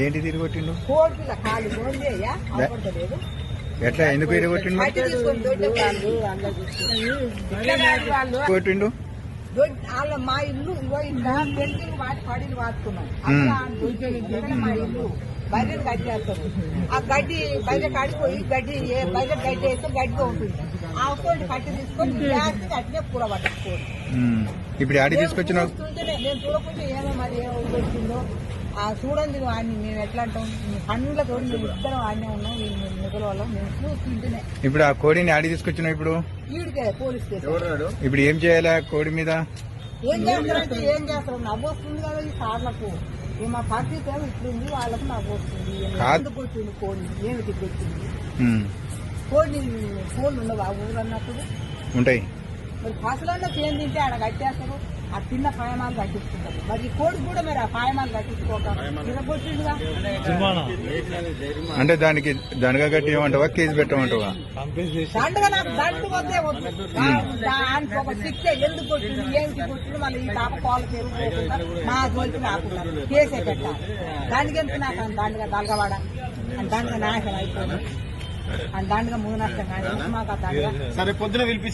ఏంటి తిరిగి కొట్టిండు? కోడిపిల్ల కాలు గోందేయ్యా అవపడతలేదు. ఎట్లా ఎందుకు తిరిగి కొట్టిండు? కొట్టిండు వాళ్ళ మా ఇల్లు ఇగో ఇంకా పెళ్లి వాటి పడిని వాడుకున్నాం. మా ఇల్లు బయట కట్టేస్తారు. ఆ గడ్డి బయట కాడిపోయి గడ్డి బయట గడ్డి వేస్తే గడ్డిగా ఉంటుంది. ఆ కోడి కట్టి తీసుకొని గ్యాస్ అట్నే కూర పట్టుకోండి. ఇప్పుడు ఆడి తీసుకొచ్చిన నేను చూడకుండా ఏమో మరి ఏమో వచ్చిందో చూడండి. వాడిని మేము ఎట్లా అంటాం, పండ్లతో మేము ఇద్దరం ఆడనే ఉన్నాం. మిగల వాళ్ళం మేము చూస్తుంటేనే. ఇప్పుడు ఆ కోడిని ఆడి తీసుకొచ్చినా ఇప్పుడు వీడికే పోలీస్ స్టేషన్. ఇప్పుడు ఏం చేయాలి ఆ కోడి మీద? ఏం చేస్తారంటే ఏం చేస్తారు, నవ్వు వస్తుంది కదా ఈ సార్లకు. మా పరిస్థితి ఏమో ఇట్లుంది, వాళ్ళకు నవ్వు వస్తుంది. ఎందుకు వచ్చింది కోడి, ఏమిటి వచ్చింది కోడి? ఫోన్లు ఉండవు ఆ ఊరు అన్నప్పుడు ఉంటాయి. మరి ఫసలన్నా ఏం తింటే ఆడ కట్టేస్తారు. ఆ తిన్న పాయమాలు కట్టించుకుంటారు. మరి ఈ కోడి కూడా మరి ఆ పాయమాలు కట్టించుకోక కొట్టిండుగా. అంటే దానికి దండగా కట్టి ఏమంటావా, కేసు పెట్టమంటావా? దండగా నాకు దండు వద్దే వద్దు. దానికి ఒక శిక్ష ఎందుకు కొట్టిండు, ఏంటి కొట్టిండు, మళ్ళీ ఈ పాప పాలు పెరుగుకోకుండా మా జోలికి రాకుండా కేసే పెట్టాలి. దానికి ఎంత నాకు దండగా దళగవాడ అని దండగా నాశనం అయిపోయింది. అని దండగా ముందు నష్టం కానీ మాకు ఆ దండగా.